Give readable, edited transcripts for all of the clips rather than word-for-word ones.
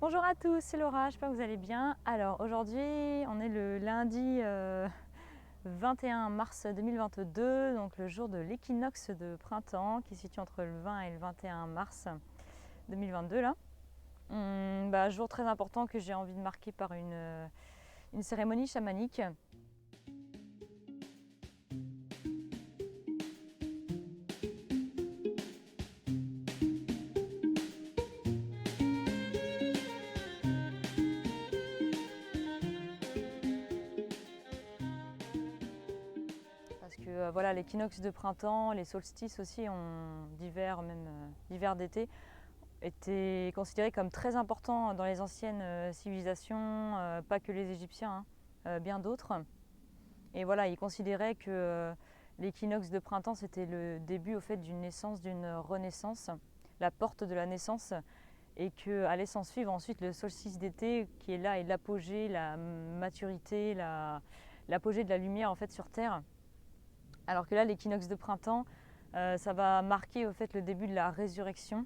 Bonjour à tous, c'est Laura, j'espère que vous allez bien. Alors aujourd'hui, on est le lundi 21 mars 2022, donc le jour de l'équinoxe de printemps qui se situe entre le 20 et le 21 mars 2022 là. Jour très important que j'ai envie de marquer par une cérémonie chamanique. Parce que voilà, l'équinoxe de printemps, les solstices aussi ont d'hiver, même d'hiver d'été, étaient considérés comme très importants dans les anciennes civilisations, pas que les Égyptiens, bien d'autres. Et voilà, ils considéraient que l'équinoxe de printemps, c'était le début au fait d'une naissance, d'une renaissance, la porte de la naissance, et qu'à allait s'en suivre ensuite le solstice d'été, qui est là, et l'apogée, la maturité, l'apogée de la lumière en fait sur Terre. Alors que là, l'équinoxe de printemps, ça va marquer au fait le début de la résurrection.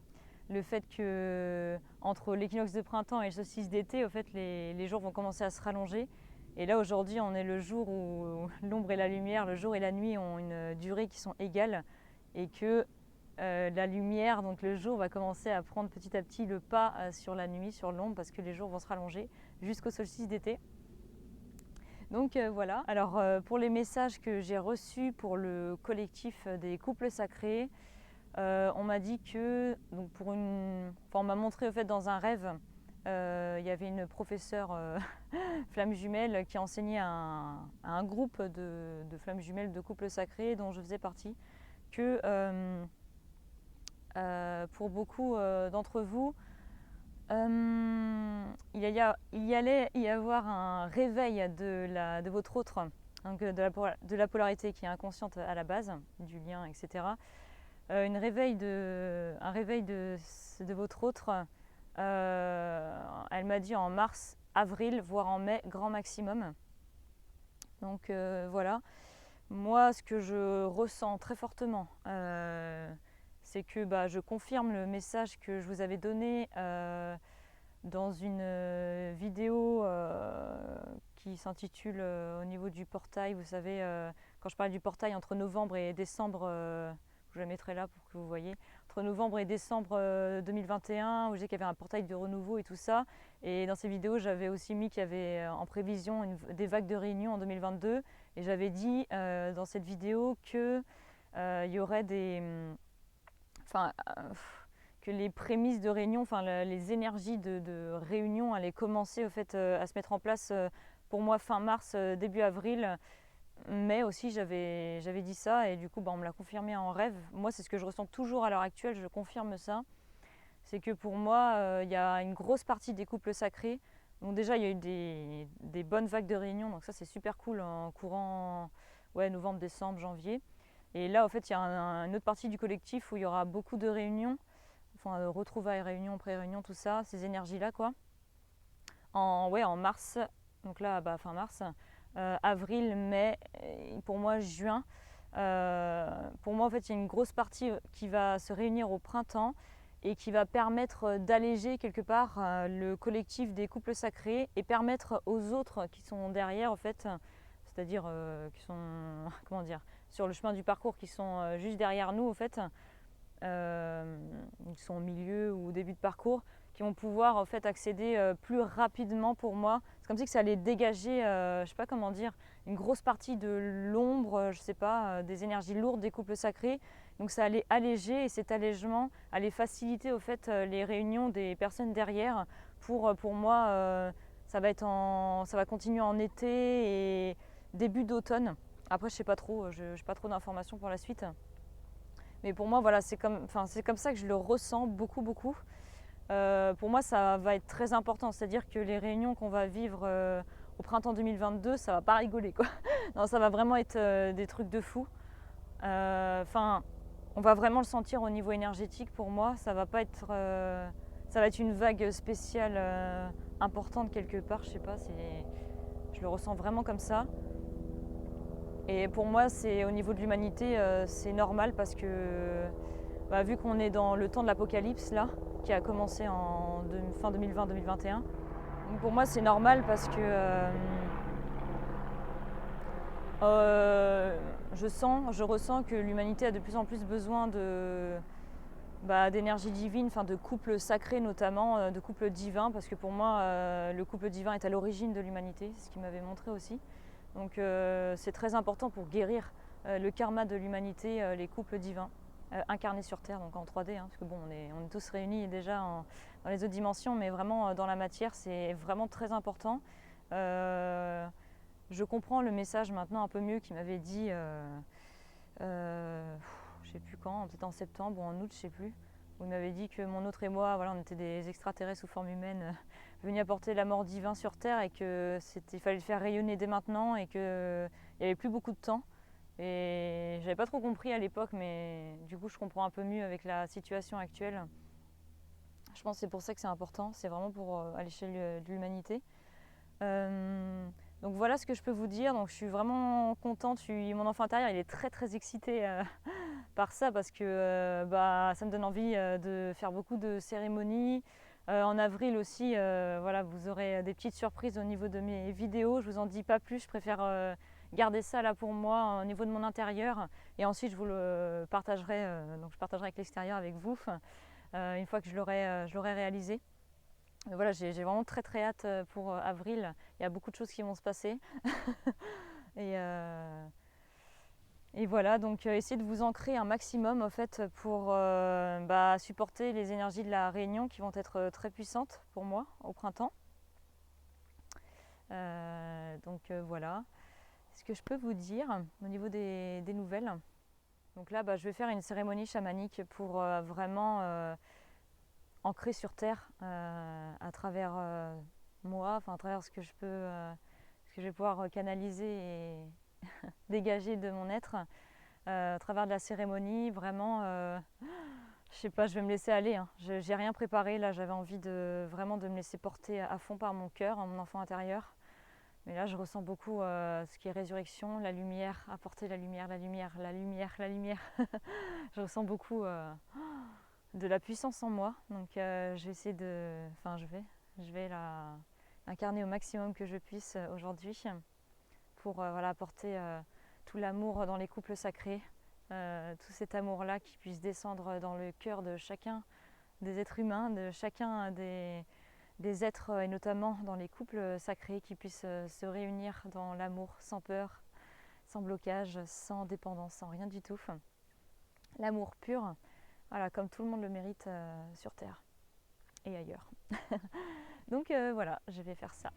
Le fait que entre l'équinoxe de printemps et le solstice d'été, au fait, les jours vont commencer à se rallonger. Et là, aujourd'hui, on est le jour où l'ombre et la lumière, le jour et la nuit ont une durée qui sont égales. Et que la lumière, donc le jour, va commencer à prendre petit à petit le pas sur la nuit, sur l'ombre, parce que les jours vont se rallonger jusqu'au solstice d'été. Donc voilà. Alors pour les messages que j'ai reçus pour le collectif des couples sacrés, on m'a dit que, donc on m'a montré au fait dans un rêve, il y avait une professeure flamme jumelle qui enseignait à un groupe de flammes jumelles de couples sacrés dont je faisais partie, que pour beaucoup d'entre vous, il allait y avoir un réveil de votre autre, donc de la polarité qui est inconsciente à la base, du lien, etc. Un réveil de votre autre, elle m'a dit en mars, avril, voire en mai, grand maximum. Donc voilà. Moi, ce que je ressens très fortement, c'est que je confirme le message que je vous avais donné dans une vidéo qui s'intitule au niveau du portail. Vous savez, quand je parle du portail entre novembre et décembre, je la mettrai là pour que vous voyez, entre novembre et décembre 2021, où j'ai qu'il y avait un portail de renouveau et tout ça. Et dans ces vidéos, j'avais aussi mis qu'il y avait en prévision des vagues de réunions en 2022. Et j'avais dit dans cette vidéo que il y aurait enfin, que les prémices de réunion, les énergies de réunion allaient commencer au fait, à se mettre en place pour moi fin mars, début avril. Mais aussi j'avais dit ça et du coup on me l'a confirmé en rêve. Moi c'est ce que je ressens toujours à l'heure actuelle, je confirme ça. C'est que pour moi il y a une grosse partie des couples sacrés. Donc déjà il y a eu des bonnes vagues de réunions, donc ça c'est super cool en courant novembre, décembre, janvier. Et là, au fait, il y a une autre partie du collectif où il y aura beaucoup de réunions, enfin, retrouvailles, réunions, pré-réunions, tout ça, ces énergies-là, quoi. En mars, donc là, fin mars, avril, mai, et pour moi, juin. Pour moi, en fait, il y a une grosse partie qui va se réunir au printemps et qui va permettre d'alléger quelque part le collectif des couples sacrés et permettre aux autres qui sont derrière, en fait, c'est-à-dire qui sont, comment dire, sur le chemin du parcours, qui sont juste derrière nous, en fait, qui sont au milieu ou au début de parcours, qui vont pouvoir en fait accéder plus rapidement pour moi. C'est comme si ça allait dégager, je sais pas comment dire, une grosse partie de l'ombre, je sais pas, des énergies lourdes des couples sacrés. Donc ça allait alléger et cet allègement allait faciliter au fait les réunions des personnes derrière. Pour moi, ça va continuer en été et début d'automne. Après, je sais pas trop, je n'ai pas trop d'informations pour la suite. Mais pour moi, voilà, c'est comme ça que je le ressens beaucoup, beaucoup. Pour moi, ça va être très important. C'est-à-dire que les réunions qu'on va vivre au printemps 2022, ça va pas rigoler, quoi. Non, ça va vraiment être des trucs de fou. On va vraiment le sentir au niveau énergétique. Pour moi, ça va pas être, ça va être une vague spéciale importante quelque part. Je sais pas, je le ressens vraiment comme ça. Et pour moi, c'est au niveau de l'humanité, c'est normal parce que vu qu'on est dans le temps de l'apocalypse là, qui a commencé en fin 2020-2021. Pour moi, c'est normal parce que je ressens que l'humanité a de plus en plus besoin d'énergie divine, de couples sacrés notamment, de couples divins, parce que pour moi, le couple divin est à l'origine de l'humanité, ce qu'il m'avait montré aussi. Donc c'est très important pour guérir le karma de l'humanité, les couples divins. Incarnés sur Terre, donc en 3D, parce que bon, on est tous réunis déjà dans les autres dimensions, mais vraiment dans la matière, c'est vraiment très important. Je comprends le message maintenant un peu mieux qu'il m'avait dit, je sais plus quand, peut-être en septembre ou en août, je sais plus, où il m'avait dit que mon autre et moi, voilà, on était des extraterrestres sous forme humaine, venus apporter la mort divine sur Terre et qu'il fallait le faire rayonner dès maintenant et qu'il n'y avait plus beaucoup de temps. Et j'avais pas trop compris à l'époque, mais du coup je comprends un peu mieux avec la situation actuelle. Je pense que c'est pour ça que c'est important, c'est vraiment pour à l'échelle de l'humanité. Donc voilà ce que je peux vous dire. Donc je suis vraiment contente, mon enfant intérieur il est très très excité par ça parce que ça me donne envie de faire beaucoup de cérémonies. En avril aussi, voilà, vous aurez des petites surprises au niveau de mes vidéos. Je vous en dis pas plus, je préfère garder ça là pour moi au niveau de mon intérieur et ensuite je vous le partagerai, donc je partagerai avec l'extérieur avec vous une fois que je l'aurai réalisé. Mais voilà, j'ai vraiment très très hâte pour avril. Il y a beaucoup de choses qui vont se passer et voilà, donc essayez de vous ancrer un maximum en fait pour supporter les énergies de la Réunion qui vont être très puissantes pour moi au printemps. Voilà. Ce que je peux vous dire au niveau des nouvelles. Donc là, je vais faire une cérémonie chamanique pour vraiment ancrer sur terre à travers moi, à travers ce que je vais pouvoir canaliser et dégager de mon être à travers de la cérémonie. Vraiment, je sais pas, je vais me laisser aller. J'ai rien préparé là. J'avais envie vraiment de me laisser porter à fond par mon cœur, mon enfant intérieur. Mais là, je ressens beaucoup ce qui est résurrection, la lumière, apporter la lumière, la lumière, la lumière, la lumière. Je ressens beaucoup de la puissance en moi. Donc, je vais essayer je vais l'incarner au maximum que je puisse aujourd'hui pour apporter tout l'amour dans les couples sacrés, tout cet amour-là qui puisse descendre dans le cœur de chacun des êtres humains, de chacun des êtres, et notamment dans les couples sacrés qui puissent se réunir dans l'amour sans peur, sans blocage, sans dépendance, sans rien du tout. L'amour pur, voilà, comme tout le monde le mérite sur Terre et ailleurs. Donc voilà, je vais faire ça.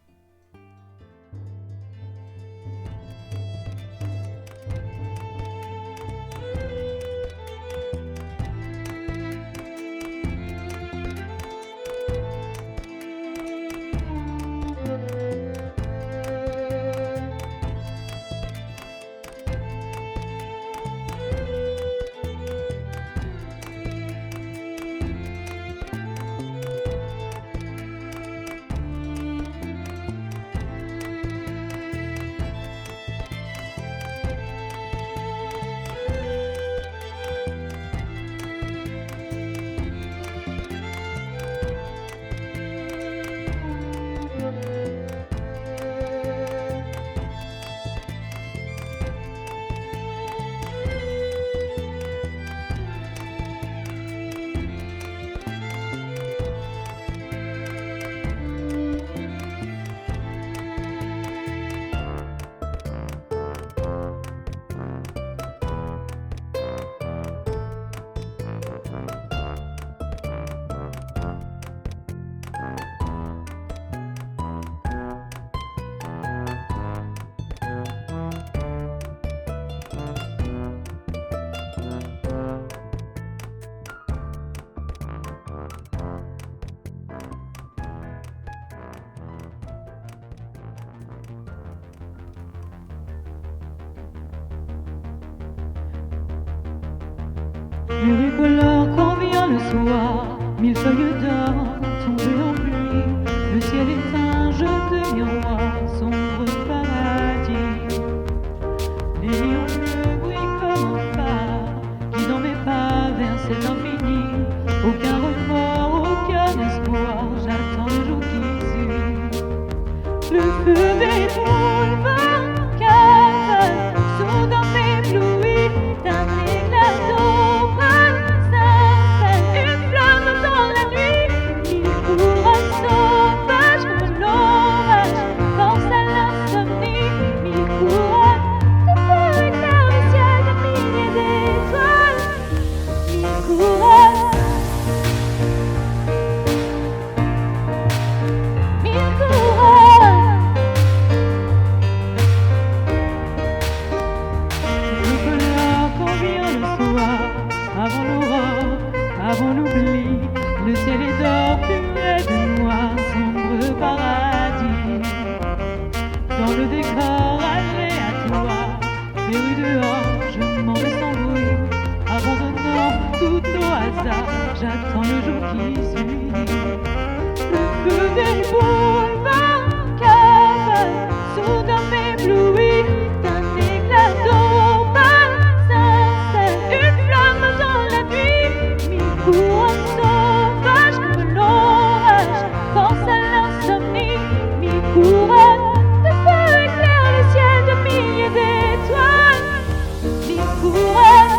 Pluricolore quand vient le soir, mille feuilles d'or tombées en pluie, le ciel est un jeu de miroirs, sombre paradis. Les lions bleus brillent comme un phare, qui dans mes pas vers cet infini, aucun remords, feu déboule, vainqueur, soudain m'éblouit d'un éclat d'orage sincère, une flamme dans la nuit, il court sauvage comme l'orage, force à l'insomnie, mille couronnes de feu éclairent le ciel de milliers d'étoiles, mille couronnes. Avant l'aurore, avant l'oubli, le ciel est d'or, fumé de noir, sombre paradis. Dans le décor aléatoire, des rues dehors, je m'en vais sans bruit, abandonnant tout au hasard, j'attends le jour qui suit. Le feu déboule, vainqueur, soudain m'éblouit d'un éclat d'orage sincère, une flamme dans la nuit, mille couronnes sauvages comme l'orage, force à l'insomnie, mille couronnes de feu éclairent le ciel de milliers d'étoiles, mille couronnes.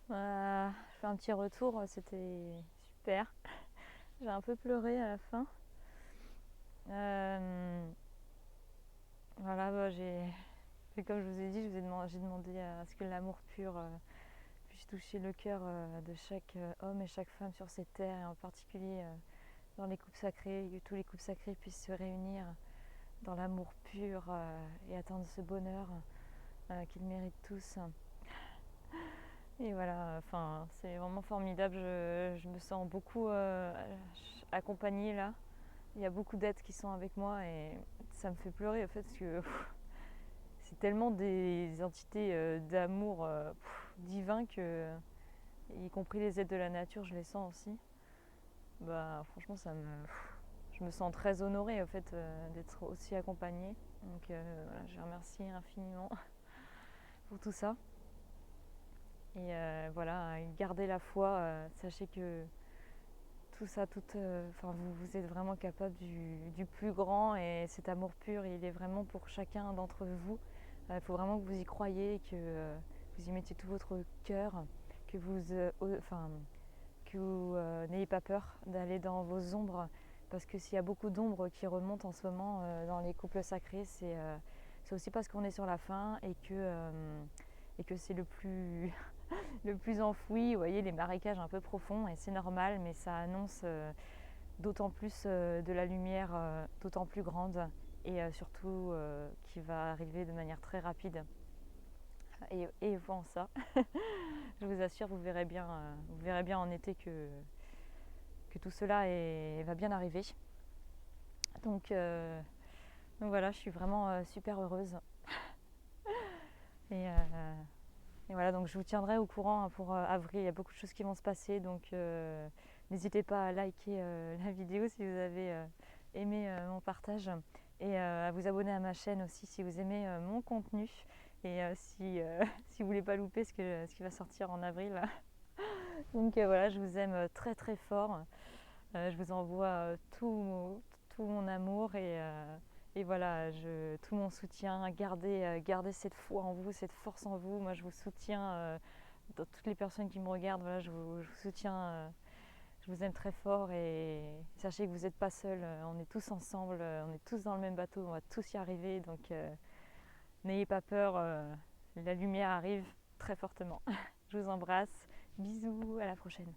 Je fais un petit retour, c'était super. J'ai un peu pleuré à la fin. Voilà, comme je vous ai dit, j'ai demandé à ce que l'amour pur puisse toucher le cœur de chaque homme et chaque femme sur cette terre, et en particulier dans les couples sacrés, que tous les couples sacrés puissent se réunir dans l'amour pur et atteindre ce bonheur qu'ils méritent tous. Et voilà, enfin, c'est vraiment formidable, je me sens beaucoup accompagnée là. Il y a beaucoup d'êtres qui sont avec moi et ça me fait pleurer en fait, parce que c'est tellement des entités d'amour divin que, y compris les êtres de la nature, je les sens aussi. Bah franchement, je me sens très honorée en fait d'être aussi accompagnée. Donc voilà, je remercie infiniment pour tout ça. Et voilà, gardez la foi, sachez que tout ça, vous êtes vraiment capable du plus grand, et cet amour pur, il est vraiment pour chacun d'entre vous. Il faut vraiment que vous y croyiez, que vous y mettiez tout votre cœur, que vous n'ayez pas peur d'aller dans vos ombres, parce que s'il y a beaucoup d'ombres qui remontent en ce moment dans les couples sacrés, c'est aussi parce qu'on est sur la fin et que c'est le plus le plus enfoui, vous voyez, les marécages un peu profonds, et c'est normal, mais ça annonce d'autant plus de la lumière d'autant plus grande, et surtout qui va arriver de manière très rapide. Et avant ça, je vous assure, vous verrez bien en été que tout cela va bien arriver. Donc voilà, je suis vraiment super heureuse. Et voilà, donc je vous tiendrai au courant pour avril. Il y a beaucoup de choses qui vont se passer, donc n'hésitez pas à liker la vidéo si vous avez aimé mon partage, et à vous abonner à ma chaîne aussi si vous aimez mon contenu. Et si vous voulez pas louper ce qui va sortir en avril. Donc voilà, je vous aime très très fort. Je vous envoie tout mon amour et voilà, tout mon soutien. Gardez cette foi en vous, cette force en vous. Moi, je vous soutiens dans toutes les personnes qui me regardent. Voilà, je vous soutiens. Je vous aime très fort et sachez que vous n'êtes pas seuls. On est tous ensemble, on est tous dans le même bateau, on va tous y arriver. Donc n'ayez pas peur, la lumière arrive très fortement. Je vous embrasse. Bisous, à la prochaine.